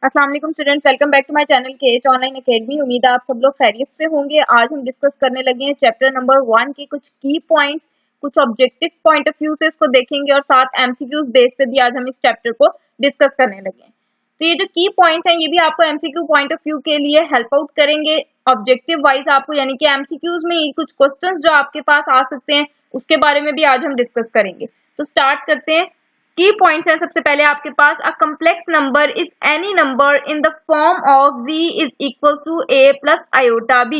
अस्सलाम वालेकुम students, welcome back to my channel KH online academy. उम्मीद है आप सब लोग खैरियत से होंगे। आज हम डिस्कस करने लगे हैं चैप्टर नंबर 1 के कुछ की पॉइंट्स, कुछ ऑब्जेक्टिव पॉइंट ऑफ व्यू से इसको देखेंगे और साथ एमसीक्यूज बेस पे भी आज हम इस चैप्टर को डिस्कस करने लगे हैं। तो ये जो की पॉइंट्स हैं ये भी आपको एमसीक्यू पॉइंट ऑफ व्यू के लिए हेल्प आउट करेंगे ऑब्जेक्टिव वाइज आपको, यानी कि एमसीक्यूज में ये कुछ क्वेश्चंस जो आपके पास आ सकते हैं उसके बारे में भी आज हम डिस्कस करेंगे। तो स्टार्ट करते हैं। की पॉइंट्स हैं सबसे पहले आपके पास, a complex number is any number in the form of z is equal to a plus iota b।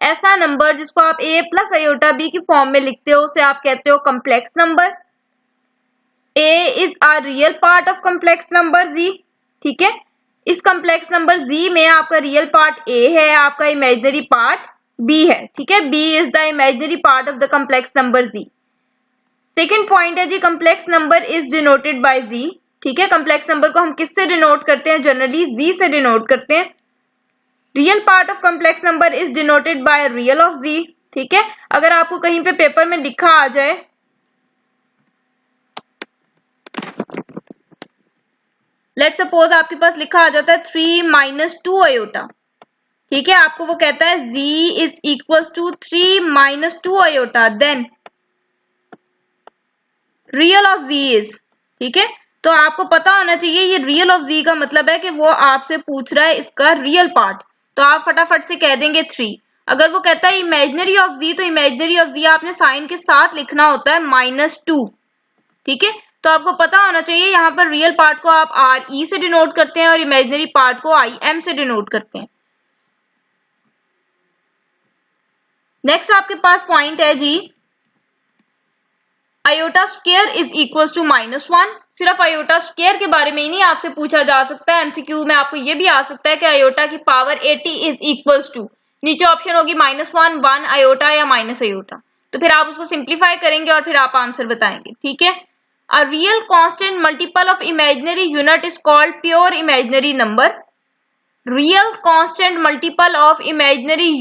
ऐसा नंबर जिसको आप a प्लस आयोटा b की फॉर्म में लिखते हो उसे आप कहते हो complex number. a is a real part of complex number z। ठीक है, इस कम्प्लेक्स नंबर z में आपका रियल पार्ट a है, आपका इमेजिनरी पार्ट b है। ठीक है, b is the imaginary part of the complex number z। Second point है जी, complex number is denoted by z। ठीक है, कम्प्लेक्स नंबर को हम किससे डिनोट करते हैं? जनरली z से डिनोट करते हैं। Real part of complex number is denoted by real of z। ठीक है, अगर आपको कहीं पे पेपर में लिखा आ जाए, लेट सपोज आपके पास लिखा आ जाता है 3 माइनस 2 आयोटा। ठीक है, आपको वो कहता है z is equal to 3 minus 2 iota, then real of z is. ठीक है, तो आपको पता होना चाहिए ये रियल ऑफ z का मतलब है कि वो आपसे पूछ रहा है इसका रियल पार्ट, तो आप फटाफट से कह देंगे 3। अगर वो कहता है इमेजिनरी ऑफ z, तो इमेजिनरी ऑफ z आपने साइन के साथ लिखना होता है -2। ठीक है, तो आपको पता होना चाहिए यहाँ पर रियल पार्ट को आप re से डिनोट करते हैं और इमेजिनरी पार्ट को im से डिनोट करते हैं। नेक्स्ट आपके पास पॉइंट है जी, iota square is equal to -1। सिर्फ आयोटा स्क्वायर के बारे में ही नहीं आपसे पूछा जा सकता है, एमसीक्यू में आपको ये भी आ सकता है कि आयोटा की पावर 80 इज इक्वल टू, नीचे ऑप्शन होगी -1, 1 आयोटा या माइनस आयोटा, तो फिर आप उसको सिंप्लीफाई करेंगे और फिर आप आंसर बताएंगे। ठीक है, a real constant multiple of imaginary unit is called pure imaginary number. Real constant multiple of imaginary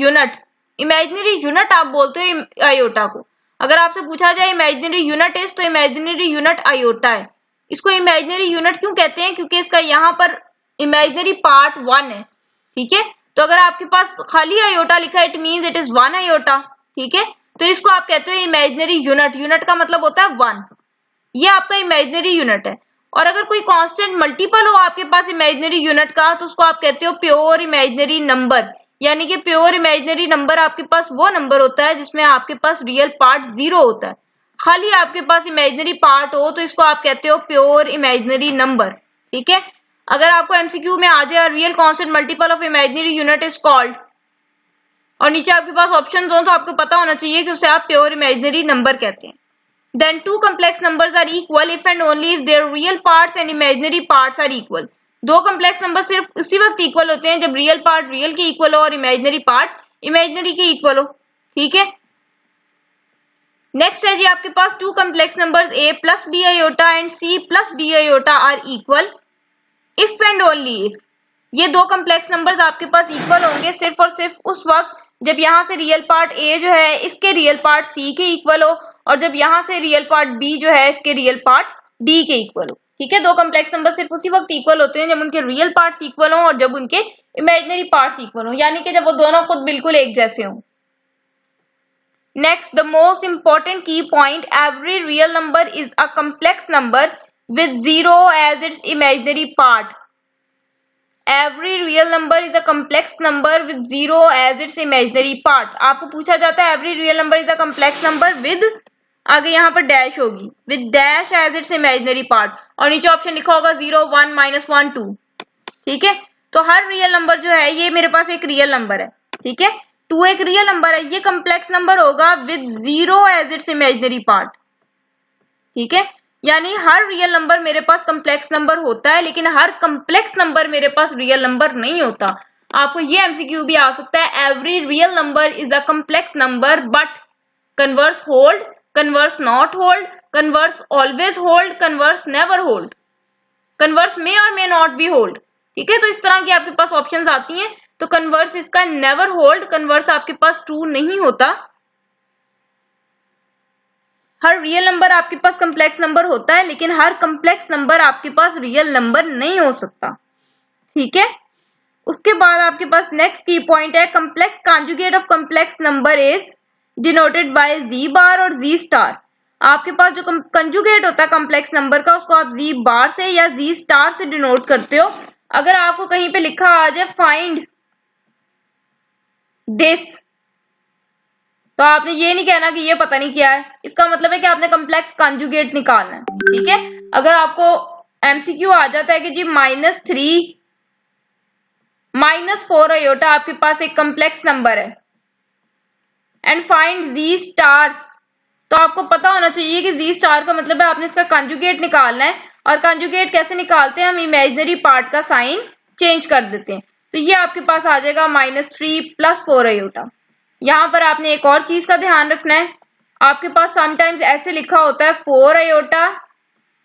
unit आप बोलते हो आयोटा को। अगर आपसे पूछा जाए इमेजिनरी यूनिट इज, तो इमेजिनरी यूनिट आयोटा है। इसको इमेजिनरी यूनिट क्यों कहते हैं? क्योंकि इसका यहाँ पर इमेजिनरी पार्ट 1 है। ठीक है, तो अगर आपके पास खाली आयोटा लिखा है it means it is 1 iota. ठीक है, तो इसको आप कहते हो इमेजिनरी यूनिट। यूनिट का मतलब होता है 1, ये आपका इमेजिनरी यूनिट है। और अगर कोई कांस्टेंट मल्टीपल हो आपके पास इमेजिनरी यूनिट का, तो उसको आप कहते हो प्योर इमेजिनरी नंबर। यानी कि प्योर इमेजिनरी नंबर आपके पास वो नंबर होता है जिसमें आपके पास रियल पार्ट 0 होता है। खाली आपके पास इमेजिनरी पार्ट हो तो इसको आप कहते हो प्योर इमेजिनरी नंबर। ठीक है, अगर आपको एमसीक्यू में आ जाए real constant multiple of imaginary unit is called, और नीचे आपके पास ऑप्शन हो, तो आपको पता होना चाहिए कि उसे आप प्योर इमेजिनरी नंबर कहते हैं। Then two complex numbers are equal if and only if their real parts and imaginary parts are equal। दो कम्प्लेक्स नंबर सिर्फ उसी वक्त इक्वल होते हैं जब रियल पार्ट रियल के इक्वल हो और इमेजिनरी पार्ट इमेजिनरी के इक्वल हो। ठीक है, नेक्स्ट है जी आपके पास two complex numbers a plus b iota and c plus d iota are equal if and only if. ये दो कम्प्लेक्स नंबर्स आपके पास इक्वल होंगे सिर्फ और सिर्फ उस वक्त जब यहाँ से रियल पार्ट a जो है इसके रियल पार्ट c के इक्वल हो, और जब यहाँ से रियल पार्ट b जो है इसके रियल पार्ट d के इक्वल हो। ठीक है, दो कम्प्लेक्स नंबर सिर्फ उसी वक्त इक्वल होते हैं जब उनके रियल पार्ट्स इक्वल हो और जब उनके इमेजिनरी पार्ट्स इक्वल हो, यानी कि जब वो दोनों खुद बिल्कुल एक जैसे हों। Next, the most important key point, every real number is a complex number with 0 as its imaginary part. Every real number is a complex number with 0 as its imaginary part। आपको पूछा जाता है every real number is a complex number with, आगे यहाँ पर dash होगी, with dash as its imaginary part, और नीचे ऑप्शन लिखा होगा 0, 1, -1, 2। ठीक है, तो हर रियल नंबर जो है, ये मेरे पास एक रियल नंबर है। ठीक है, 2 एक रियल नंबर है, ये कम्प्लेक्स नंबर होगा with 0 as its imaginary part। ठीक है, यानी हर रियल नंबर मेरे पास कम्प्लेक्स नंबर होता है, लेकिन हर कम्प्लेक्स नंबर मेरे पास रियल नंबर नहीं होता। आपको ये एमसीक्यू भी आ सकता है, every real number is a complex number but converse hold, converse not hold, converse always hold, converse never hold, converse में और मे नॉट बी होल्ड। ठीक है, तो इस तरह की आपके पास ऑप्शंस आती हैं। तो कन्वर्स इसका नेवर होल्ड, कन्वर्स आपके पास ट्रू नहीं होता। हर रियल नंबर आपके पास कम्प्लेक्स नंबर होता है, लेकिन हर कम्प्लेक्स नंबर आपके पास रियल नंबर नहीं हो सकता। ठीक है। उसके बाद आपके पास नेक्स्ट की पॉइंट है complex conjugate of complex number is denoted by z bar और जी स्टार। आपके पास जो कंजुगेट होता है कॉम्प्लेक्स नंबर का उसको आप जी बार से या जी स्टार से डिनोट करते हो। अगर आपको कहीं पे लिखा आ जाए फाइंड दिस, तो आपने ये नहीं कहना कि ये पता नहीं क्या है, इसका मतलब है कि आपने कॉम्प्लेक्स कॉन्जुगेट निकालना है। ठीक है। अगर आपको एमसीक्यू आ जाता है कि जी -3 -4 आयोटा आपके पास एक कॉम्प्लेक्स नंबर है एंड फाइंड जी स्टार, तो आपको पता होना चाहिए कि जी स्टार का मतलब है आपने इसका कंजुगेट निकालना है। और कंजुगेट कैसे निकालते हैं, हम इमेजिनरी पार्ट का साइन चेंज कर देते हैं। तो ये आपके पास आ जाएगा -3 + 4 आयोटा। यहां पर आपने एक और चीज का ध्यान रखना है, आपके पास समटाइम्स ऐसे लिखा होता है 4 आयोटा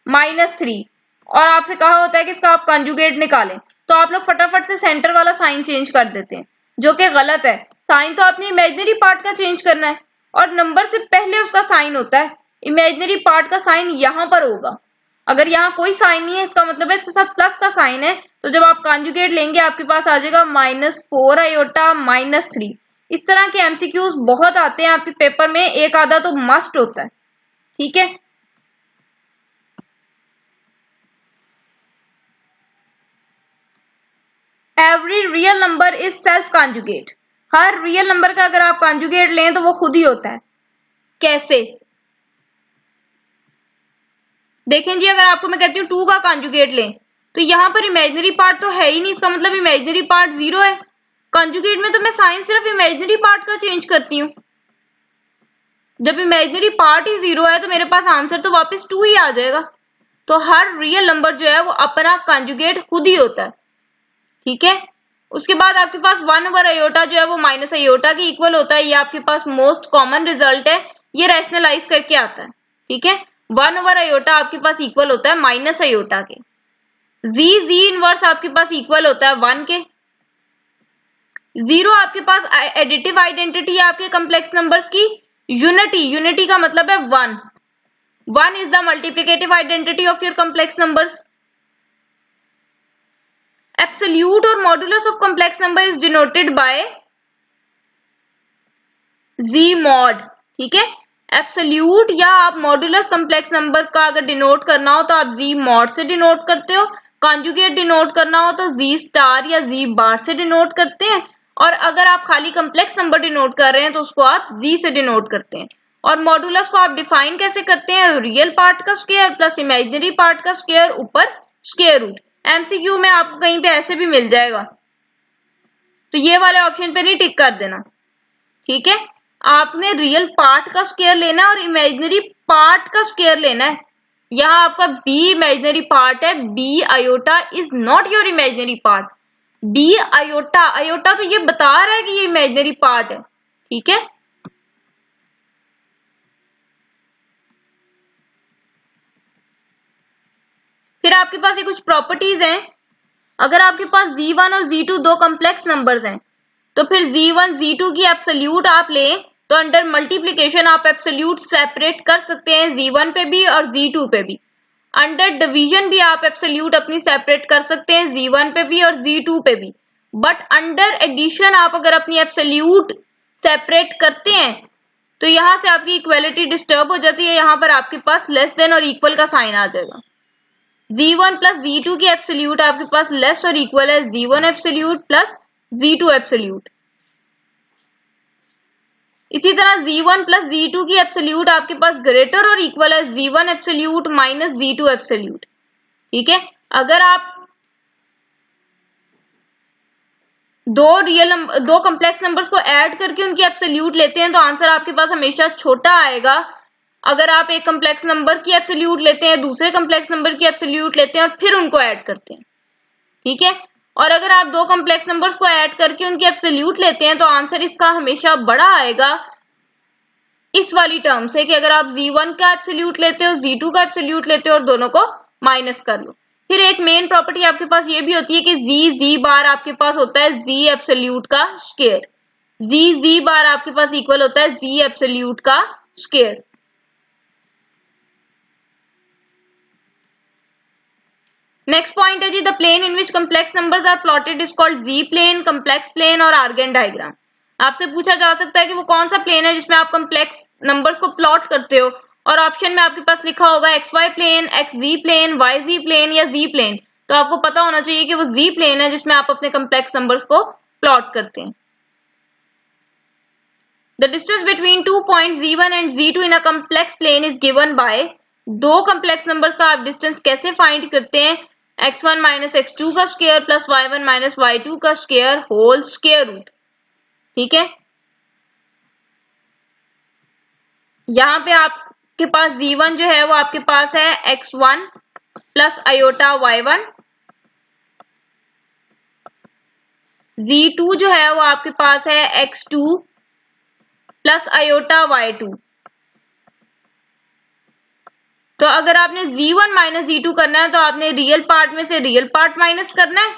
-3 और आपसे कहा होता है कि इसका आप कंजुगेट निकालें, तो आप लोग फटाफट से सेंटर वाला साइन चेंज कर देते हैं, जो कि गलत है। साइन तो आपने इमेजिनरी पार्ट का चेंज करना है और नंबर से पहले उसका साइन होता है। इमेजिनरी पार्ट का साइन यहां पर होगा। अगर यहाँ कोई साइन नहीं है इसका मतलब है इसके साथ प्लस का साइन है, तो जब आप कॉन्जुगेट लेंगे आपके पास आ जाएगा -4 आयोटा -3। इस तरह के एमसीक्यूज बहुत आते हैं आपके पेपर में, एक आधा तो मस्ट होता है। ठीक है। Every real number is self conjugate. Her real number का अगर आप कॉन्जुगेट लें तो वो खुद ही होता है। कैसे देखें जी, अगर आपको मैं कहती हूँ 2 का कॉन्जुगेट लें तो यहां पर इमेजिनरी पार्ट तो है ही नहीं, इसका मतलब इमेजिनरी पार्ट 0 है। कॉन्जुगेट में तो मैं साइन सिर्फ इमेजिनरी पार्ट का चेंज करती हूँ। जब इमेजिनरी पार्ट ही 0 है तो मेरे पास आंसर तो वापस 2 ही आ जाएगा। तो हर रियल नंबर जो है वो अपना कॉन्जुगेट खुद ही होता है। ठीक है। उसके बाद आपके पास 1 आयोटा जो है वो माइनस आयोटा के इक्वल होता है। ये आपके पास मोस्ट कॉमन रिजल्ट है, ये रैशनलाइज करके आता है। ठीक है। 1 आयोटा आपके पास इक्वल होता है माइनस आयोटा के। जी इनवर्स आपके पास इक्वल होता है 1 के। 0 आपके पास एडिटिव आइडेंटिटी है आपके कॉम्प्लेक्स नंबर्स की। यूनिटी का मतलब है 1 is the multiplicative identity of your complex numbers. Absolute और modulus of complex number is denoted by z mod. ठीक है। एब्सोल्यूट या आप मॉडुलस कॉम्प्लेक्स नंबर का अगर डिनोट करना हो तो आप जी मॉड से डिनोट करते हो। कॉन्जुगेट डिनोट करना हो तो जी स्टार या जी बार से डिनोट करते हैं। और अगर आप खाली कॉम्प्लेक्स नंबर डिनोट कर रहे हैं तो उसको आप जी से डिनोट करते हैं। और मॉडुलस को आप डिफाइन कैसे करते हैं, रियल पार्ट का स्क्वायर प्लस इमेजिनरी पार्ट का स्क्वायर ऊपर स्क्वायर रूट। एमसीक्यू में आपको कहीं पे ऐसे भी मिल जाएगा, तो ये वाले ऑप्शन पे नहीं टिक कर देना। ठीक है। आपने रियल पार्ट का स्क्वायर लेना है और इमेजिनरी पार्ट का स्क्वायर लेना है। यहाँ आपका बी इमेजिनरी पार्ट है, b iota is not your imaginary part. B iota तो ये बता रहा है कि ये इमेजिनरी पार्ट है। ठीक है। फिर आपके पास ये कुछ प्रॉपर्टीज हैं। अगर आपके पास Z1 और Z2 दो कॉम्प्लेक्स नंबर्स हैं तो फिर Z1 Z2 की एब्सोल्यूट आप लें तो अंडर मल्टीप्लिकेशन आप एब्सोल्यूट सेपरेट कर सकते हैं Z1 पे भी और Z2 पे भी। अंडर डिवीजन भी आप एब्सोल्यूट अपनी सेपरेट कर सकते हैं Z1 पे भी और Z2 पे भी। बट अंडर एडिशन आप अगर अपनी एब्सोल्यूट सेपरेट करते हैं तो यहां से आपकी इक्वालिटी डिस्टर्ब हो जाती है। यहां पर आपके पास लेस देन और इक्वल का साइन आ जाएगा। Z1 प्लस Z2 की एब्सोल्यूट आपके पास लेस और इक्वल है Z1 absolute plus Z2 absolute. इसी तरह Z1 प्लस Z2 की एब्सोल्यूट आपके पास ग्रेटर और इक्वल है Z1 absolute minus Z2 absolute. ठीक है। अगर आप दो कॉम्प्लेक्स नंबर्स को ऐड करके उनकी एब्सोल्यूट लेते हैं तो आंसर आपके पास हमेशा छोटा आएगा। अगर आप एक कॉम्प्लेक्स नंबर की एब्सोल्यूट लेते हैं, दूसरे कॉम्प्लेक्स नंबर की एब्सोल्यूट लेते हैं और फिर उनको ऐड करते हैं। ठीक है। और अगर आप दो कॉम्प्लेक्स नंबर्स को ऐड करके उनकी एब्सोल्यूट लेते हैं तो आंसर इसका हमेशा बड़ा आएगा इस वाली टर्म से कि अगर आप Z1 का एब्सोल्यूट लेते हो, Z2 का एब्सोल्यूट लेते हो और दोनों को माइनस कर लो। फिर एक मेन प्रॉपर्टी आपके पास ये भी होती है कि Z बार आपके पास होता है Z एब्सोल्यूट का स्क्वायर। Z बार आपके पास इक्वल होता है Z एब्सोल्यूट का स्क्वायर। नेक्स्ट पॉइंट है जी, the plane in which complex numbers are plotted is called z plane, complex plane और आर्गन डायग्राम। आपसे पूछा जा सकता है कि वो कौन सा प्लेन है जिसमें आप कम्प्लेक्स नंबर्स को प्लॉट करते हो, और ऑप्शन में आपके पास लिखा होगा एक्स वाई प्लेन, एक्स जी प्लेन, वाई जी प्लेन या जी प्लेन। तो आपको पता होना चाहिए कि वो जी प्लेन है जिसमें आप अपने कम्प्लेक्स नंबर्स को प्लॉट करते हैं। The distance between 2 point Z1 and Z2 in a complex plane is given by, दो कम्प्लेक्स नंबर्स का आप डिस्टेंस कैसे फाइंड करते हैं, x1 माइनस x2 का square plus y1 minus y2 का स्क्वायर होल स्क्वायर रूट। ठीक है, यहां पे आपके पास Z1 जो है वो आपके पास है x1 plus iota y1, Z2 जो है वो आपके पास है x2 प्लस आयोटा y2। तो अगर आपने Z1 माइनस Z2 करना है तो आपने रियल पार्ट में से रियल पार्ट माइनस करना है,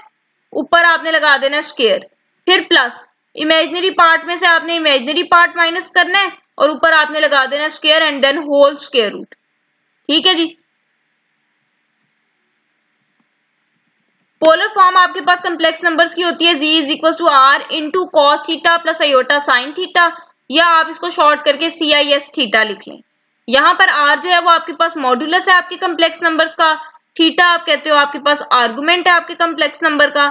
ऊपर आपने लगा देना स्क्वायर, फिर प्लस इमेजिनरी पार्ट में से आपने इमेजिनरी पार्ट माइनस करना है और ऊपर आपने लगा देना square and then whole square root. ठीक है जी। पोलर फॉर्म आपके पास कम्प्लेक्स नंबर्स की होती है z is equal to r into cos theta plus iota sine theta, या आप इसको शॉर्ट करके CIS थीटा लिख लें। यहाँ पर r जो है वो आपके पास मॉड्यूलस है आपके कम्प्लेक्स नंबर्स का, थीटा आप कहते हो आपके पास आर्गुमेंट है आपके कम्प्लेक्स नंबर का।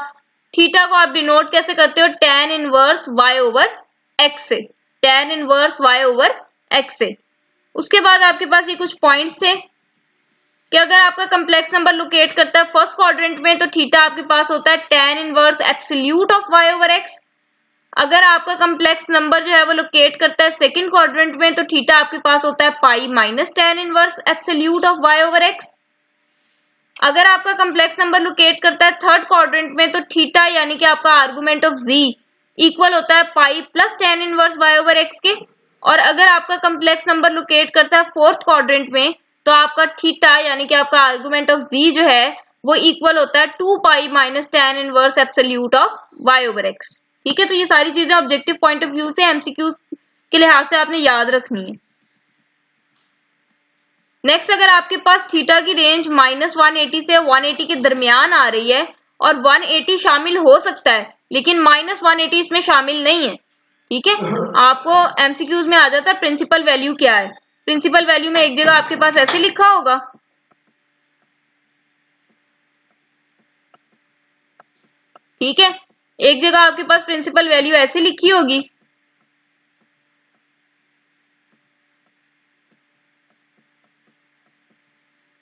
थीटा को आप डिनोट कैसे करते हो, tan inverse y over x से, tan inverse y over x से। उसके बाद आपके पास ये कुछ पॉइंट्स थे कि अगर आपका कम्प्लेक्स नंबर लोकेट करता है फर्स्ट क्वाड्रेंट में तो थीटा आपके पास होता है tan inverse absolute of y over x। अगर आपका कम्प्लेक्स नंबर जो है वो लोकेट करता है सेकंड क्वाड्रेंट में तो थीटा आपके पास होता है pi minus tan inverse absolute of y over x। अगर आपका कम्प्लेक्स नंबर लोकेट करता है थर्ड क्वाड्रेंट में तो थीटा यानी कि आपका आर्गुमेंट ऑफ z इक्वल होता है pi plus tan inverse y over x के। और अगर आपका कम्प्लेक्स नंबर लोकेट करता है फोर्थ क्वाड्रेंट में तो आपका थीटा यानी कि आपका आर्गुमेंट ऑफ z जो है वो इक्वल होता है 2 pi minus tan inverse absolute of y over x। ठीक है, तो ये सारी चीजें ऑब्जेक्टिव पॉइंट ऑफ व्यू से MCQs के लिहाज से आपने याद रखनी है। नेक्स्ट, अगर आपके पास थीटा की रेंज माइनस 180 से 180 के दरमियान आ रही है और 180 शामिल हो सकता है लेकिन माइनस 180 इसमें शामिल नहीं है, ठीक है, आपको MCQs में आ जाता है प्रिंसिपल वैल्यू क्या है। प्रिंसिपल वैल्यू में एक जगह आपके पास ऐसे लिखा होगा, ठीक है, एक जगह आपके पास प्रिंसिपल वैल्यू ऐसे लिखी होगी,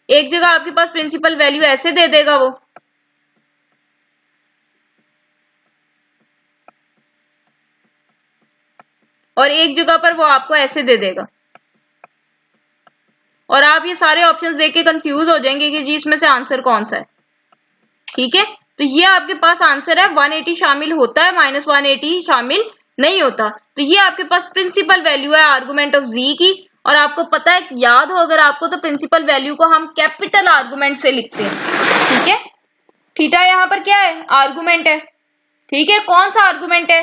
एक जगह आपके पास प्रिंसिपल वैल्यू ऐसे दे देगा वो, और एक जगह पर वो आपको ऐसे दे देगा। और आप ये सारे ऑप्शंस देख के कंफ्यूज हो जाएंगे कि जी इसमें से आंसर कौन सा है। ठीक है, तो ये आपके पास आंसर है, 180 शामिल होता है, माइनस 180 शामिल नहीं होता। तो ये आपके पास प्रिंसिपल वैल्यू है आर्गुमेंट ऑफ z की। और आपको पता है, याद हो अगर आपको, तो प्रिंसिपल वैल्यू को हम कैपिटल आर्गुमेंट से लिखते हैं। ठीक है, थीटा यहाँ पर क्या है, आर्गुमेंट है। ठीक है, कौन सा आर्गुमेंट है,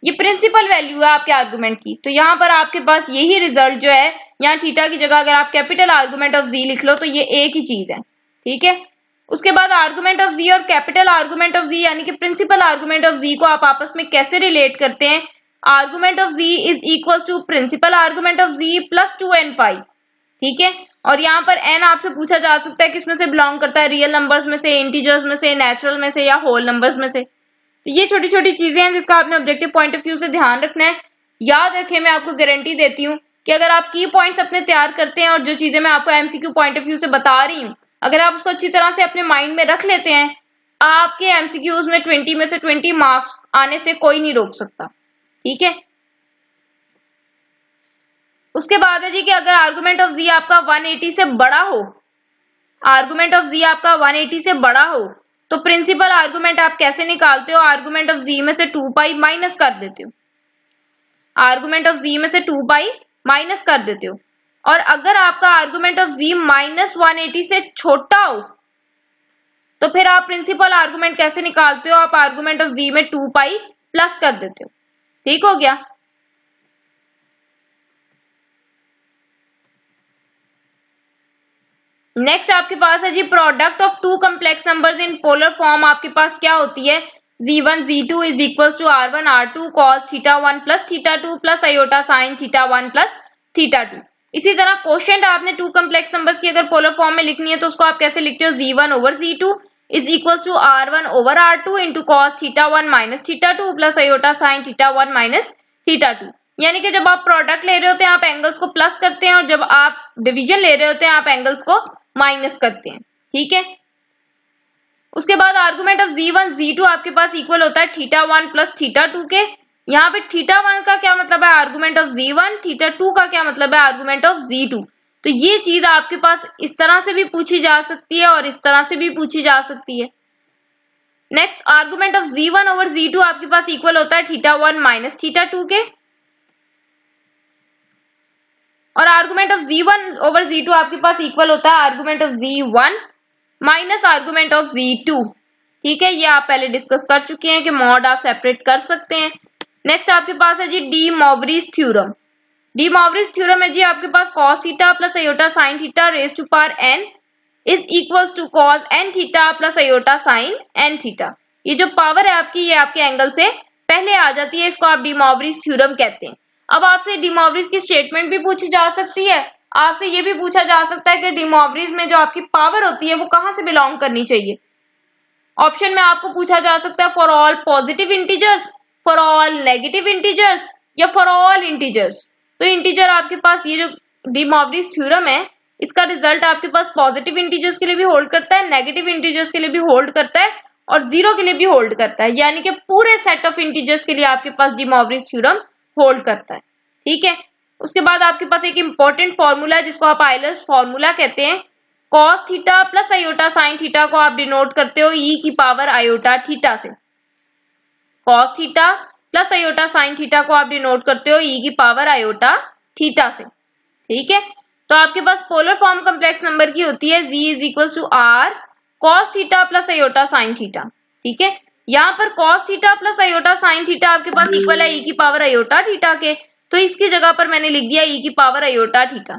ये प्रिंसिपल वैल्यू है आपके आर्गुमेंट की। तो यहाँ पर आपके पास यही रिजल्ट जो है, यहाँ थीटा की जगह अगर आप कैपिटल आर्गुमेंट ऑफ z लिख लो तो ये एक ही चीज है। ठीक है, उसके बाद आर्गुमेंट ऑफ z और कैपिटल आर्गुमेंट ऑफ z यानी कि प्रिंसिपल आर्गुमेंट ऑफ z को आप आपस में कैसे रिलेट करते हैं। Argument of z is equal to principal argument of z plus 2n pi. ठीक है, और यहाँ पर n आपसे पूछा जा सकता है किसमें से बिलोंग करता है, रियल नंबर्स में से, इंटीजर्स में से, नेचुरल में से या होल नंबर्स में से। तो ये छोटी छोटी चीजें हैं जिसका आपने ऑब्जेक्टिव पॉइंट ऑफ व्यू से ध्यान रखना है। याद रखें, मैं आपको गारंटी देती हूँ कि अगर आप की पॉइंट्स अपने तैयार करते हैं और जो चीजें मैं आपको MCQ पॉइंट ऑफ व्यू से बता रही हूँ, अगर आप उसको अच्छी तरह से अपने माइंड में रख लेते हैं, आपके MCQs में 20 में से 20 मार्क्स आने से कोई नहीं रोक सकता। ठीक है, उसके बाद है जी कि अगर आर्गुमेंट ऑफ z आपका 180 से बड़ा हो, आर्गुमेंट ऑफ z आपका 180 से बड़ा हो तो प्रिंसिपल आर्गुमेंट आप कैसे निकालते हो, आर्गुमेंट ऑफ z में से 2 पाई माइनस कर देते हो, आर्गुमेंट ऑफ z में से 2 पाई माइनस कर देते हो। और अगर आपका आर्गुमेंट ऑफ z माइनस 180 से छोटा हो तो फिर आप प्रिंसिपल आर्गुमेंट कैसे निकालते हो, आप आर्गुमेंट ऑफ z में 2 पाई प्लस कर देते हो। ठीक हो गया, नेक्स्ट आपके पास है जी product of two complex numbers in polar form आपके पास क्या होती है, z1 z2 is equal to r1 r2 cos θ1 plus θ2 plus iota sine θ1 plus θ2। इसी तरह क्वोशिएंट आपने टू कम्प्लेक्स नंबर्स की अगर पोलर फॉर्म में लिखनी है तो उसको आप कैसे लिखते हो, z1 over z2 is equal to r1 over r2 into cos θ1 minus θ2 plus iota sine θ1 minus θ2। यानी कि जब आप प्रोडक्ट ले रहे होते हैं आप एंगल्स को प्लस करते हैं और जब आप डिवीजन ले रहे होते हैं आप एंगल्स को माइनस करते हैं। ठीक है, उसके बाद आर्गुमेंट ऑफ z1 z2 आपके पास इक्वल होता है θ1 प्लस θ2 के। यहाँ पे θ1 का क्या मतलब है, आर्गुमेंट ऑफ z1, θ2 का क्या मतलब है, आर्गुमेंट ऑफ z2। तो ये चीज आपके पास इस तरह से भी पूछी जा सकती है और इस तरह से भी पूछी जा सकती है। Next argument of z1 over z2 आपके पास इक्वल होता है θ1 माइनस θ2 के, और argument of z1 over z2 आपके पास इक्वल होता है argument of z1 minus argument of z2। ठीक है, ये आप पहले डिस्कस कर चुके हैं कि मॉड आप सेपरेट कर सकते हैं। नेक्स्ट आपके पास है जी de Moivre's theorem. De Moivre's theorem है जी आपके पास cos theta plus iota sine theta raise to power n is equals to cos n theta plus iota sine n theta. ये जो पावर है आपकी ये आपके एंगल से पहले आ जाती है, इसको आप डी मॉवरीज थ्योरम कहते हैं। अब आपसे डी मॉवरीज की स्टेटमेंट भी पूछी जा सकती है, आपसे ये भी पूछा जा सकता है कि डी मॉवरीज में जो आपकी पावर होती है वो कहां से बिलोंग करनी चाहिए। ऑप्शन में आपको पूछा जा सकता है for all positive integers, for all negative integers या फॉर ऑल इंटीजर्स। तो इंटीजर आपके पास ये जो डी मॉवरीज थ्योरम है इसका रिजल्ट आपके पास पॉजिटिव इंटीजर्स के लिए भी होल्ड करता है, नेगेटिव इंटीजर्स के लिए भी होल्ड करता है और जीरो के लिए भी होल्ड करता है। यानी कि पूरे सेट ऑफ इंटीजर्स के लिए आपके पास डी मॉवरीज थ्योरम होल्ड करता है। ठीक है, उसके बाद आपके पास एक इंपॉर्टेंट फॉर्मूला है जिसको आप आइलर्स फॉर्मूला कहते हैं। cos theta plus iota sine theta को आप डिनोट करते हो e की पावर आयोटा थीटा से। cos theta plus iota sine theta को आप डिनोट करते हो e की पावर आयोटा थीटा से। ठीक है, तो आपके पास पोलर फॉर्म कम्प्लेक्स नंबर की होती है z is equal to r cos theta plus iota sine theta. ठीक है, यहाँ पर cos theta plus iota sine theta आपके पास इक्वल है e की पावर आयोटा थीटा के, तो इसकी जगह पर मैंने लिख दिया e की पावर आयोटा थीटा।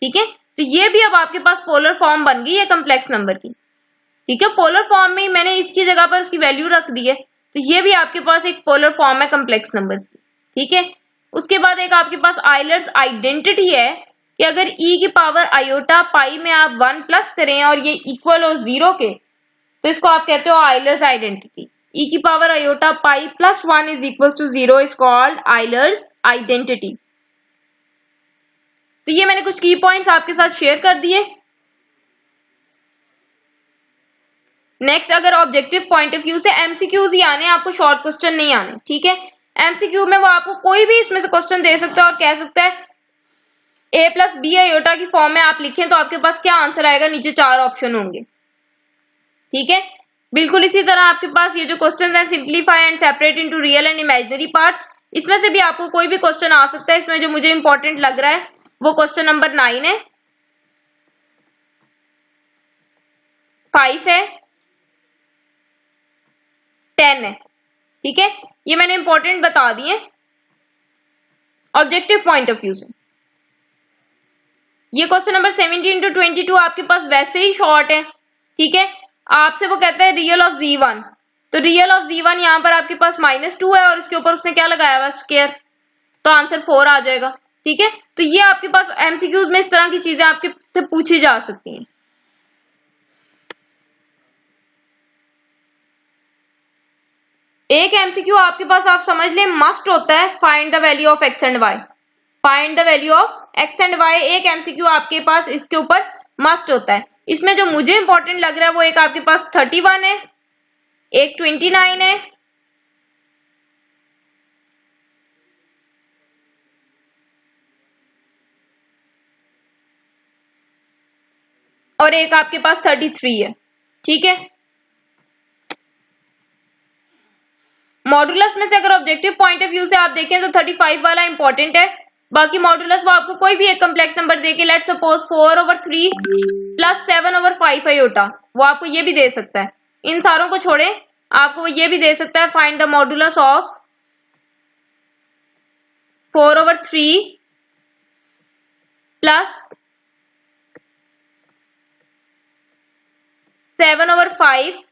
ठीक है, तो ये भी अब आपके पास पोलर फॉर्म बन गई है कम्प्लेक्स नंबर की। ठीक है, पोलर फॉर्म में मैंने इसकी जगह पर उसकी वैल्यू रख दी है, तो ये भी आपके पास एक पोलर फॉर्म है कम्प्लेक्स नंबर्स की। ठीक है, उसके बाद एक आपके पास आइलर्स आइडेंटिटी है कि अगर e की पावर आयोटा पाई में आप 1 प्लस करें और ये इक्वल हो 0 के, तो इसको आप कहते हो आइलर्स आइडेंटिटी। e की power iota pi plus 1 is equal to 0 is called Euler's identity. तो ये मैंने कुछ की पॉइंट्स आपके साथ शेयर कर दिए। नेक्स्ट, अगर ऑब्जेक्टिव पॉइंट ऑफ व्यू से एमसीक्यूज ही आने, आपको शॉर्ट क्वेश्चन नहीं आने। ठीक है, एमसीक्यू में वो आपको कोई भी इसमें से क्वेश्चन दे सकता है और कह सकता है a प्लस बी आयोटा की फॉर्म में आप लिखें तो आपके पास क्या आंसर आएगा, नीचे 4 ऑप्शन होंगे। ठीक है, बिल्कुल इसी तरह आपके पास ये जो क्वेश्चन है simplify and separate into real and imaginary part, इसमें से भी आपको कोई भी क्वेश्चन आ सकता है। इसमें जो मुझे इंपॉर्टेंट लग रहा है वो क्वेश्चन नंबर 9 है, 5 है, 10 है। ठीक है, ये मैंने इंपॉर्टेंट बता दिए ऑब्जेक्टिव पॉइंट ऑफ व्यू से। ये क्वेश्चन नंबर 17 to 22 आपके पास वैसे ही शॉर्ट है। ठीक है, आपसे वो कहता है रियल ऑफ z1, तो रियल ऑफ z1 यहाँ पर आपके पास -2 है और इसके ऊपर उसने क्या लगाया हुआ स्क्वायर, तो आंसर 4 आ जाएगा। ठीक है, तो ये आपके पास एमसीक्यूज में इस तरह की चीजें आपके से पूछी जा सकती हैं। एक एमसीक्यू आपके पास आप समझ लें मस्ट होता है, find the value of x and y। Find the value of x and y एक एमसीक्यू आपके पास इसके ऊपर मस्ट होता है। इसमें जो मुझे इंपॉर्टेंट लग रहा है वो एक आपके पास 31 है, एक 29 है, और एक आपके पास 33 है। ठीक है, मॉडुलस में से अगर ऑब्जेक्टिव पॉइंट ऑफ व्यू से आप देखें तो 35 वाला इंपॉर्टेंट है। बाकी मॉडुलस वो आपको कोई भी एक कम्प्लेक्स नंबर देके, लेट्स सपोज 4/3 प्लस 7/5 आयोटा, वो आपको ये भी दे सकता है। इन सारों को छोड़े आपको वो ये भी दे सकता है, find the modulus of 4/3 plus 7/5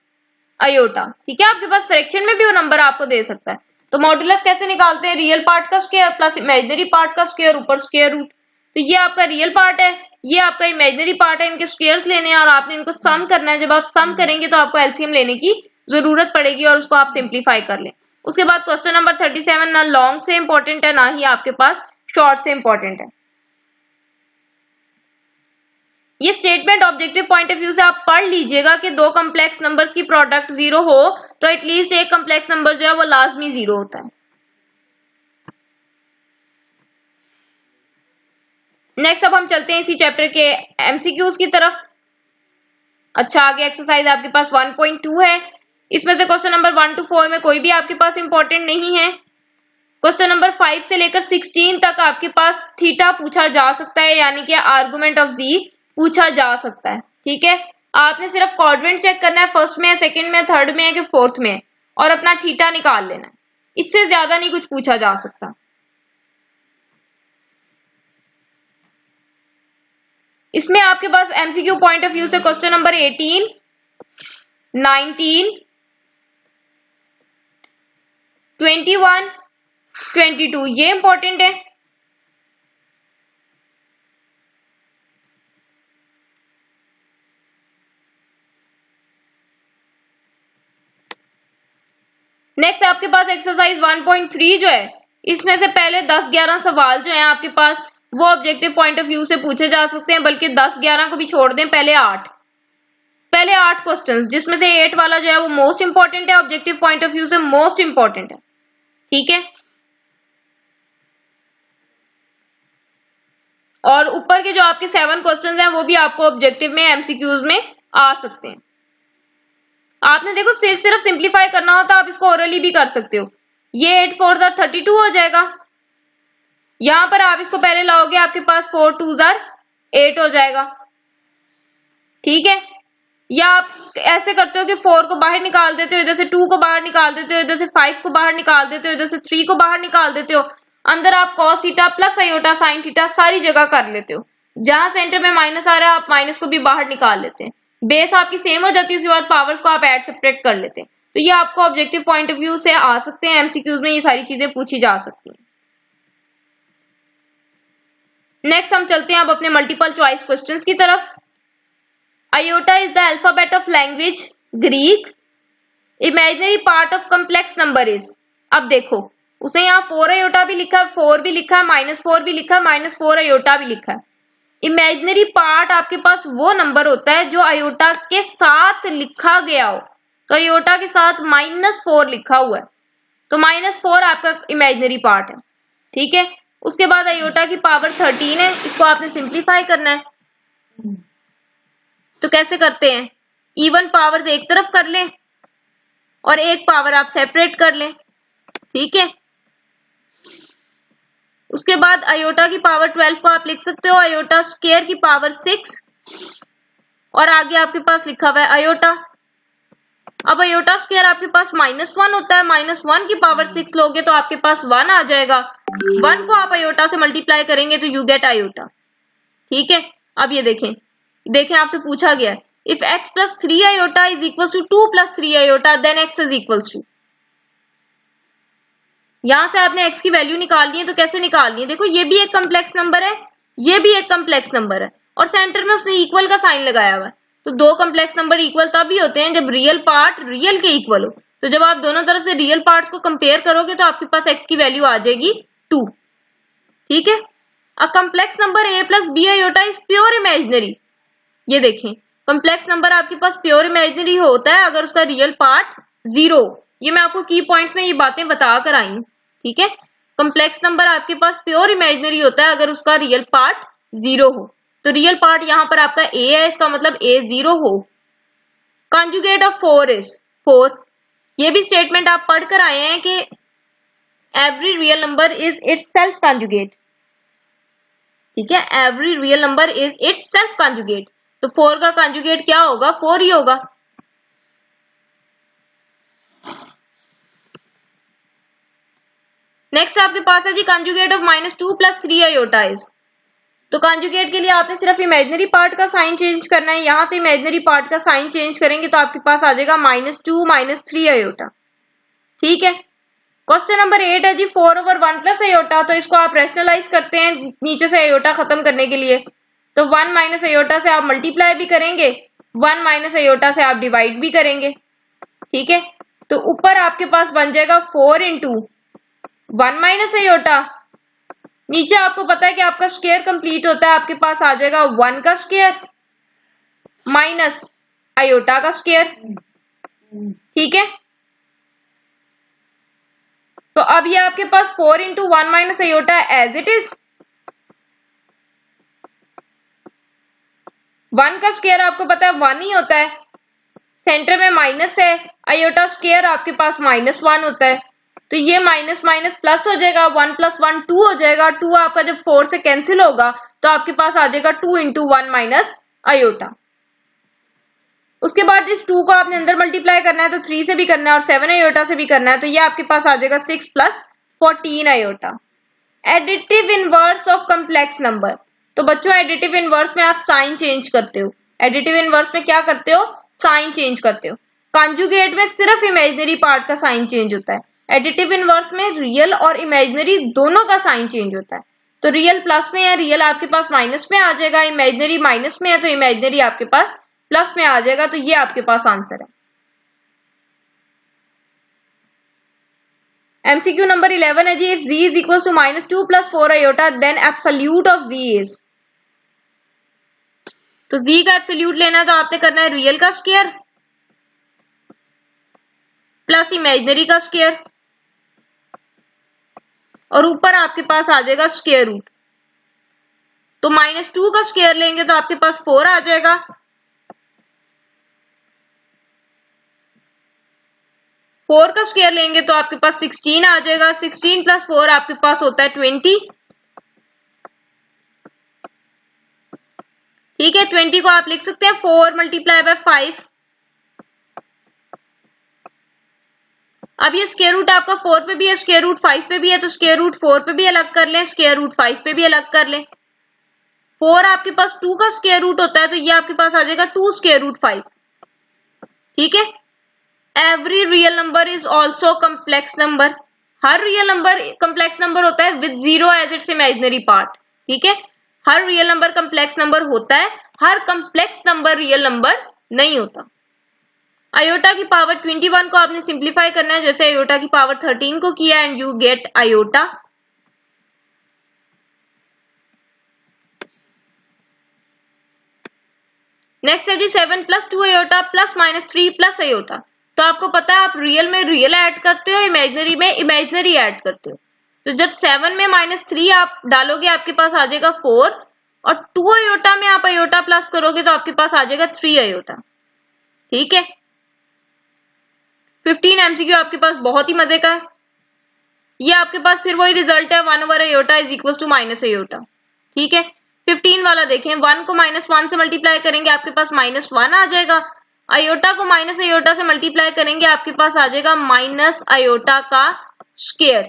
iota. ठीक है, आपके पास फ्रैक्शन में भी वो नंबर आपको दे सकता है। तो मॉड्यूलस कैसे निकालते हैं? रियल पार्ट का स्क्वायर प्लस इमेजिनरी पार्ट का स्क्वायर ऊपर स्क्वायर रूट। तो ये आपका रियल पार्ट है, ये आपका इमेजिनरी पार्ट है, इनके स्क्वायर्स लेने हैं और आपने इनको सम करना है। जब आप सम करेंगे तो आपको एलसीएम लेने की जरूरत पड़ेगी और उसको आप सिंप्लीफाई कर लें। उसके बाद क्वेश्चन नंबर 37 ना लॉन्ग से इंपॉर्टेंट है ना ही आपके पास शॉर्ट से इंपॉर्टेंट है। ये statement objective point of view से आप पढ़ लीजिएगा कि दो कम्प्लेक्स नंबर्स की प्रोडक्ट 0 हो तो एटलीस्ट एक कम्प्लेक्स नंबर जो है वो लाजमी 0 होता है। नेक्स्ट अब हम चलते हैं इसी चैप्टर के एमसीक्यूज की तरफ। अच्छा, आगे एक्सरसाइज आपके पास 1.2 है। इसमें से क्वेश्चन नंबर 1 to 4 में कोई भी आपके पास इंपॉर्टेंट नहीं है। क्वेश्चन नंबर 5 से लेकर 16 तक आपके पास थीटा पूछा जा सकता है, यानी कि आर्गुमेंट ऑफ जी पूछा जा सकता है। ठीक है, आपने सिर्फ क्वाड्रेंट चेक करना है, फर्स्ट में है, सेकंड में है, थर्ड में है कि फोर्थ में है, और अपना थीटा निकाल लेना है। इससे ज्यादा नहीं कुछ पूछा जा सकता। इसमें आपके पास एमसीक्यू पॉइंट ऑफ व्यू से क्वेश्चन नंबर 18, 19, 21, 22 ये इंपॉर्टेंट है। नेक्स्ट आपके पास एक्सरसाइज 1.3 जो है, इसमें से पहले 10-11 सवाल जो है आपके पास वो ऑब्जेक्टिव पॉइंट ऑफ व्यू से पूछे जा सकते हैं, बल्कि 10-11 को भी छोड़ दें, पहले 8 क्वेश्चंस, जिसमें से 8 वाला जो है वो मोस्ट इंपॉर्टेंट है, ऑब्जेक्टिव पॉइंट ऑफ व्यू से मोस्ट इंपॉर्टेंट है। ठीक है, और ऊपर के जो आपके 7 क्वेश्चंस हैं वो भी आपको ऑब्जेक्टिव में एमसीक्यूज में आ सकते हैं। आपने देखो सिर्फ सिंप्लीफाई करना हो तो आप इसको ओरली भी कर सकते हो। ये 8 4 32 हो जाएगा। यहां पर आप इसको पहले लाओगे, आपके पास 4 2 8 हो जाएगा। ठीक है, या आप ऐसे करते हो कि 4 को बाहर निकाल देते हो, इधर से 2 को बाहर निकाल देते हो, इधर से 5 को बाहर निकाल देते हो, इधर से 3 को बाहर निकाल देते हो। अंदर आप cos theta plus iota sine theta सारी जगह कर लेते हो। जहां सेंटर में माइनस आ रहा है आप माइनस को भी बाहर निकाल लेते हैं। बेस आपकी सेम हो जाती है, उसके बाद पावर्स को आप ऐड सब्ट्रैक्ट कर लेते हैं। तो ये आपको ऑब्जेक्टिव पॉइंट ऑफ व्यू से आ सकते हैं, एमसीक्यूज में ये सारी चीजें पूछी जा सकती हैं। नेक्स्ट हम चलते हैं अब अपने मल्टीपल चॉइस क्वेश्चंस की तरफ। Iota is the alphabet of language Greek. Imaginary part of complex number is. अब देखो उसे यहाँ 4 आयोटा भी लिखा है, 4 भी लिखा है, -4 भी लिखा है, -4 आयोटा भी लिखा है। इमेजिनरी पार्ट आपके पास वो नंबर होता है जो आयोटा के साथ लिखा गया हो। तो आयोटा के साथ -4 लिखा हुआ है, तो -4 आपका इमेजिनरी पार्ट है। ठीक है, उसके बाद आयोटा की पावर 13 है, इसको आपने सिंप्लीफाई करना है। तो कैसे करते हैं? इवन पावर्स एक तरफ कर लें और एक पावर आप सेपरेट कर लें। ठीक है, उसके बाद आयोटा की पावर 12 को आप लिख सकते हो आयोटा स्क्वायर की पावर 6, और आगे आपके पास लिखा हुआ है आयोटा। अब आयोटा स्क्वायर आपके पास -1 होता है, -1 की पावर 6 लोगे तो आपके पास 1 आ जाएगा। 1 को आप आयोटा से मल्टीप्लाई करेंगे तो यू गेट आयोटा। ठीक है, अब ये देखें आपसे पूछा गया है if x plus 3 iota is equals to 2 plus 3 iota then x is equals to। यहां से आपने x की वैल्यू निकालनी है, तो कैसे निकालनी है? देखो ये भी एक कम्प्लेक्स नंबर है, ये भी एक कम्प्लेक्स नंबर है, और सेंटर में उसने इक्वल का साइन लगाया हुआ है। तो दो कम्प्लेक्स नंबर इक्वल तभी होते हैं जब रियल पार्ट रियल के इक्वल हो। तो जब आप दोनों तरफ से रियल पार्ट्स को कंपेयर करोगे तो आपके पास x की वैल्यू आ जाएगी 2। ठीक है, अ complex number a plus b iota is pure imaginary। ये देखें कम्प्लेक्स नंबर आपके पास प्योर इमेजिनरी होता है अगर उसका रियल पार्ट 0। ये मैं आपको की पॉइंट्स में ये बातें बता कर आई। ठीक है, कम्प्लेक्स नंबर आपके पास प्योर इमेजिनरी होता है अगर उसका रियल पार्ट 0 हो। तो रियल पार्ट यहां पर आपका a है, इसका मतलब a 0 हो। Conjugate of 4 is 4। ये भी स्टेटमेंट आप पढ़ कर आए हैं कि every real number is it's self conjugate. ठीक है, every real number is it's self conjugate. तो 4 का कॉन्जुगेट क्या होगा? 4 ही होगा। नेक्स्ट आपके पास है जी कॉन्जुगेट ऑफ -2 plus 3 iota इज। तो कॉन्जुगेट के लिए आपने सिर्फ इमेजिनरी पार्ट का साइन चेंज करना है। यहाँ तो इमेजिनरी पार्ट का साइन चेंज करेंगे तो आपके पास आ जाएगा -2 -3 आयोटा। ठीक है। क्वेश्चन नंबर 8 है जी 4/1 प्लस आयोटा। तो इसको आप रेशनलाइज करते हैं नीचे से आयोटा खत्म करने के लिए। तो 1 माइनस आयोटा से आप मल्टीप्लाई भी करेंगे, 1 माइनस आयोटा से आप डिवाइड भी करेंगे। ठीक है। तो ऊपर आपके पास बन जाएगा 4 इंटू 1 माइनस आयोटा। नीचे आपको पता है कि आपका स्क्वायर कंप्लीट होता है, आपके पास आ जाएगा 1 का स्क्वायर माइनस आयोटा का स्क्वायर। ठीक है। तो अब ये आपके पास 4 into 1 minus iota as it is. 1 का स्क्वायर आपको पता है 1 ही होता है, सेंटर में माइनस है, आयोटा स्क्वायर आपके पास -1 होता है। तो ये माइनस माइनस प्लस हो जाएगा, 1 + 1 2 हो जाएगा। 2 आपका जब 4 से कैंसिल होगा तो आपके पास आ जाएगा 2 इंटू 1 माइनस आयोटा। उसके बाद इस 2 को आपने अंदर मल्टीप्लाई करना है तो 3 से भी करना है और 7 आयोटा से भी करना है। तो ये आपके पास आ जाएगा 6 + 14 iota. Additive inverse of complex number. तो बच्चों एडिटिव इनवर्स में आप साइन चेंज करते हो। एडिटिव इनवर्स में क्या करते हो? साइन चेंज करते हो। कॉन्जुगेट में सिर्फ इमेजिनरी पार्ट का साइन चेंज होता है। एडिटिव इनवर्स में रियल और इमेजिनरी दोनों का साइन चेंज होता है। तो रियल प्लस में है, रियल आपके पास माइनस में आ जाएगा, इमेजिनरी माइनस में है तो इमेजिनरी आपके पास प्लस में आ जाएगा। तो ये आपके पास आंसर है। MCQ नंबर 11 है जी if z is equal to -2 + 4 iota then absolute of z is. तो z का एब्सोल्यूट लेना है तो आपने करना है रियल का स्क्वायर प्लस इमेजिनरी का स्क्वायर और ऊपर आपके पास आ जाएगा स्क्वायर रूट। तो -2 का स्क्वायर लेंगे तो आपके पास 4 आ जाएगा, 4 का स्क्वायर लेंगे तो आपके पास 16 आ जाएगा, 16 + 4 आपके पास होता है 20। ठीक है। 20 को आप लिख सकते हैं 4 × 5। अब ये स्क्वायर रूट आपका 4 पे भी है, स्क्वायर रूट 5 पे भी है, तो स्क्वायर रूट 4 पे भी अलग कर लें, स्क्वायर रूट 5 पे भी अलग कर लें। 4 आपके पास 2 का स्क्वायर रूट होता है तो ये आपके पास आ जाएगा 2 स्क्वायर रूट 5। ठीक है। Every real number is also complex number. हर रियल नंबर कम्प्लेक्स नंबर होता है with 0 as its imaginary part. ठीक है। हर रियल नंबर कम्प्लेक्स नंबर होता है, हर कम्प्लेक्स नंबर रियल नंबर नहीं होता। आयोटा की पावर 21 को आपने सिंप्लीफाई करना है जैसे आयोटा की पावर 13 को किया and you get iota. Next है जी 7 + 2 आयोटा प्लस -3 प्लस आयोटा। तो आपको पता है आप रियल में रियल ऐड करते हो, इमेजिनरी में इमेजिनरी ऐड करते हो। तो जब 7 में -3 आप डालोगे आपके पास आ जाएगा 4 और 2 आयोटा में आप आयोटा प्लस करोगे तो आपके पास आ जाएगा 3 आयोटा। ठीक है। 15 MCQ आपके पास बहुत ही मजे का है। ये आपके पास फिर वही रिजल्ट है 1/आयोटा is equal to minus iota. ठीक है। 15 वाला देखें, 1 को -1 से मल्टीप्लाई करेंगे आपके पास -1 आ जाएगा, आयोटा को माइनस आयोटा से मल्टीप्लाई करेंगे आपके पास आ जाएगा माइनस आयोटा का स्क्वायर।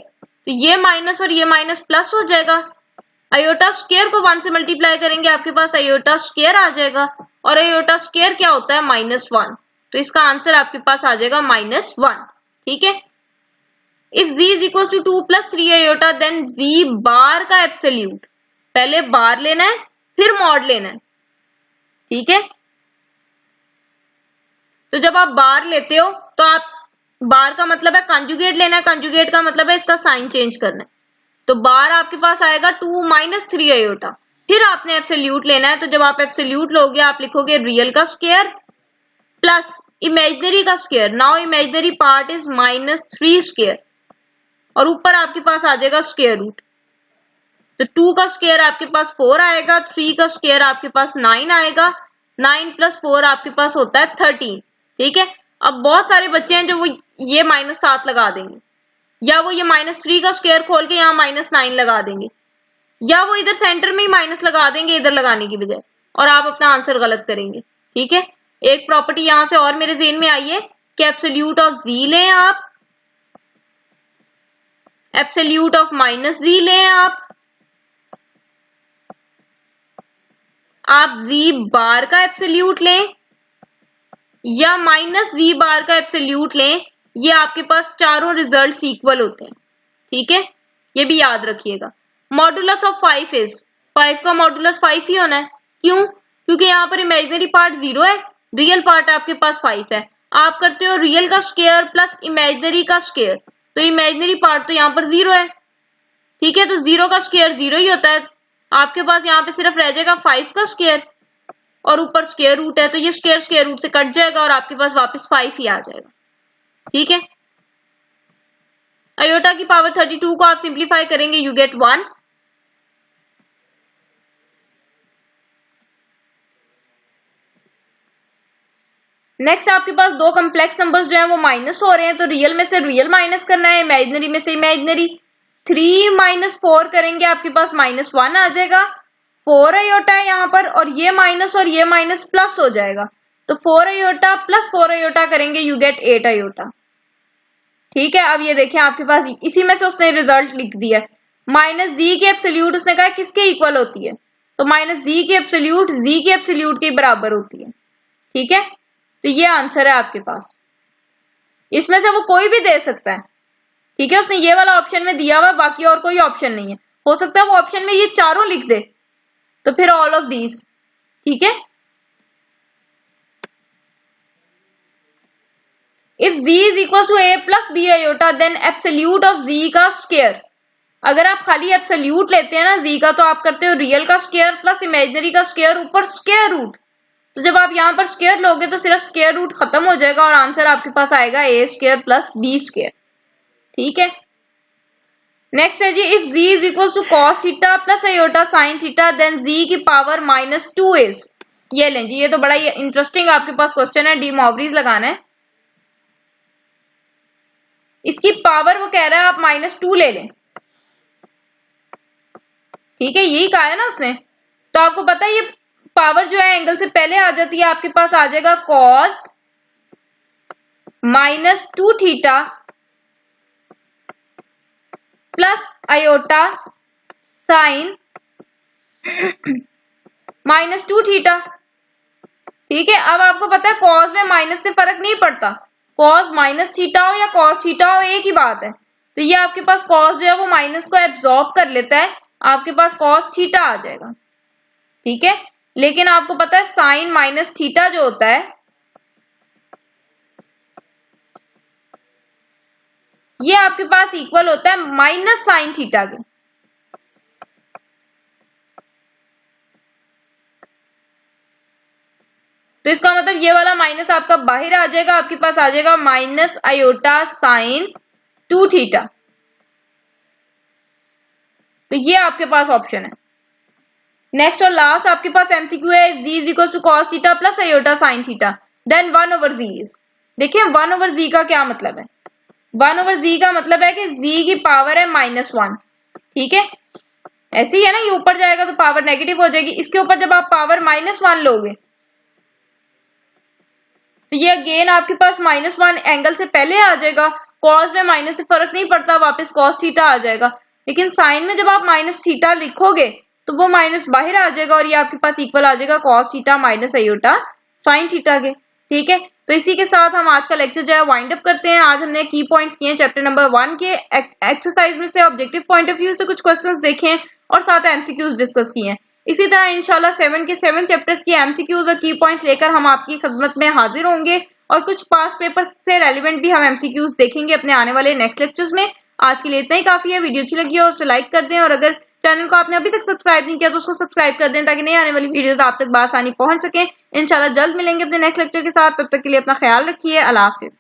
तो ये माइनस और ये माइनस प्लस हो जाएगा, आयोटा स्क्वायर को 1 से मल्टीप्लाई करेंगे आपके पास आयोटा स्क्वायर आ जाएगा और आयोटा स्क्वायर क्या होता है -1। तो इसका आंसर आपके पास आ जाएगा -1। ठीक है। If z is equal to 2 + 3 iota then z bar का एब्सोल्यूट, पहले बार लेना है फिर मॉड लेना है। ठीक है। तो जब आप बार लेते हो तो आप बार का मतलब है कॉन्जुगेट लेना है, कॉन्जुगेट का मतलब है इसका साइन चेंज करना है। तो बार आपके पास आएगा 2 - 3 आयोटा, फिर आपने एब्सोल्यूट लेना है। तो जब आप एब्सोल्यूट लोगे आप लिखोगे रियल का स्क्वायर प्लस इमेजिनरी का square. Now imaginary part is -3 square और ऊपर आपके पास आ जाएगा स्क्वायर रूट। तो 2 का स्क्वायर आपके पास 4 आएगा, 3 का स्क्वायर आपके पास 9 आएगा, 9 + 4 आपके पास होता है 13। ठीक है। अब बहुत सारे बच्चे हैं जो वो ये -7 लगा देंगे या वो ये -3 का स्क्वायर खोल के यहाँ -9 लगा देंगे या वो इधर सेंटर में ही माइनस लगा देंगे इधर लगाने की बजाय और आप अपना आंसर गलत करेंगे। ठीक है। एक प्रॉपर्टी यहां से और मेरे ज़हन में आई है कि एब्सोल्यूट ऑफ z लें आप, एब्सोल्यूट ऑफ -z लें आप आप z बार का एब्सोल्यूट लें या माइनस z बार का एब्सोल्यूट लें, ये आपके पास चारों रिजल्ट्स इक्वल होते हैं। ठीक है, ये भी याद रखिएगा। मॉडुलस ऑफ 5 इज 5 का मॉडुलस 5 ही होना है। क्यों? क्योंकि यहाँ पर इमेजिनरी पार्ट 0 है, रियल पार्ट आपके पास 5 है। आप करते हो रियल का स्क्वायर प्लस इमेजिनरी का स्क्वायर, तो इमेजिनरी पार्ट तो यहाँ पर 0 है। ठीक है, तो 0 का स्क्वायर 0 ही होता है। आपके पास यहाँ पे सिर्फ रह जाएगा 5 का स्क्वायर और ऊपर स्क्वायर रूट है, तो ये स्क्वायर स्क्वायर रूट से कट जाएगा और आपके पास वापस 5 ही आ जाएगा। ठीक है, आयोटा की पावर 32 को आप सिंप्लीफाई करेंगे, यू गेट 1। नेक्स्ट आपके पास दो कम्प्लेक्स नंबर्स जो हैं वो माइनस हो रहे हैं, तो रियल में से रियल माइनस करना है, इमेजिनरी में से इमेजिनरी। 3 माइनस 4 करेंगे, आपके पास -1 आ जाएगा। 4 आयोटा है यहाँ पर, और ये माइनस प्लस हो जाएगा, तो 4 आयोटा प्लस 4 आयोटा करेंगे, यू गेट 8 आयोटा। ठीक है, अब ये देखें आपके पास इसी में से उसने रिजल्ट लिख दिया है। माइनस जी की एब्सोल्यूट उसने कहा किसके इक्वल होती है, तो माइनस जी की एब्सोल्यूट के बराबर होती है। ठीक है, तो ये आंसर है आपके पास। इसमें से वो कोई भी दे सकता है। ठीक है, उसने ये वाला ऑप्शन में दिया हुआ, बाकी और कोई ऑप्शन नहीं है। हो सकता है वो ऑप्शन में ये चारों लिख दे, तो फिर ऑल ऑफ दीज। ठीक है, if z is equal to a plus b iota then absolute of z का स्क्वायर। अगर आप खाली एब्सोल्यूट लेते हैं ना z का, तो आप करते हो रियल का स्क्वायर प्लस इमेजिनरी का स्क्वायर ऊपर स्क्वायर रूट। तो जब आप यहाँ पर स्क्वायर लोगे तो सिर्फ स्क्वायर रूट खत्म हो जाएगा और आंसर आपके पास आएगा a square plus b square. ठीक है, नेक्स्ट है जी, if z is equal to cos theta plus iota sine theta then z की पावर -2 इज। ये लें जी, ये तो बड़ा ही इंटरेस्टिंग आपके पास क्वेश्चन है, डी मॉवरीज लगाना है। इसकी पावर वो कह रहा है आप -2 ले लें। ठीक है, यही कहा है ना उसने। तो आपको पता है ये पावर जो है एंगल से पहले आ जाती है, आपके पास आ जाएगा cos -2 theta plus iota sign -2 theta. ठीक है, अब आपको पता है cos में माइनस से फर्क नहीं पड़ता, cos माइनस थीटा हो या cos थीटा हो एक ही बात है। तो ये आपके पास cos जो है वो माइनस को एब्जॉर्ब कर लेता है, आपके पास cos थीटा आ जाएगा। ठीक है, लेकिन आपको पता है साइन माइनस थीटा जो होता है ये आपके पास इक्वल होता है माइनस साइन थीटा के। तो इसका मतलब ये वाला माइनस आपका बाहर आ जाएगा, आपके पास आ जाएगा माइनस आयोटा साइन 2 थीटा। तो ये आपके पास ऑप्शन है। नेक्स्ट और लास्ट आपके पास एमसीक्यू है, z is equal to cos theta plus iota sine theta then 1/z is. देखिए 1/z का क्या मतलब है, 1/z का मतलब है कि z की पावर है -1। ठीक है, ऐसे ही है ना, ये ऊपर जाएगा तो पावर नेगेटिव हो जाएगी। इसके ऊपर जब आप पावर -1 लोगे तो ये अगेन आपके पास -1 एंगल से पहले आ जाएगा। कॉस में माइनस से फर्क नहीं पड़ता, वापस कॉस थीटा आ जाएगा। लेकिन साइन में जब आप माइनस थीटा लिखोगे तो वो माइनस बाहर आ जाएगा और ये आपके पास इक्वल आ जाएगा cos theta minus iota sine theta के। ठीक है, तो इसी के साथ हम आज का लेक्चर जो है वाइंड अप करते हैं। आज हमने की पॉइंट्स किए चैप्टर नंबर 1 के, एक्सरसाइज में से ऑब्जेक्टिव पॉइंट ऑफ व्यू से कुछ क्वेश्चंस देखे हैं और साथ एमसीक्यूज डिस्कस किए हैं। इसी तरह इंशाल्लाह 7 के 7 चैप्टर्स की एमसीक्यूज और की पॉइंट्स लेकर हम आपकी खिदमत में हाजिर होंगे और कुछ पास पेपर से रेलिवेंट भी हम एमसीक्यूज देखेंगे अपने आने वाले नेक्स्ट लेक्चर्स में। आज के लिए इतना ही काफी है। वीडियो अच्छी लगी हो उसे लाइक कर दें और अगर चैनल को आपने अभी तक सब्सक्राइब नहीं किया तो उसको सब्सक्राइब कर दें ताकि नई आने वाली वीडियोस आप तक बआसानी पहुंच सके। इंशाल्लाह जल्द मिलेंगे अपने नेक्स्ट लेक्चर के साथ, तब तक के लिए अपना ख्याल रखिए। अल्लाह हाफिज।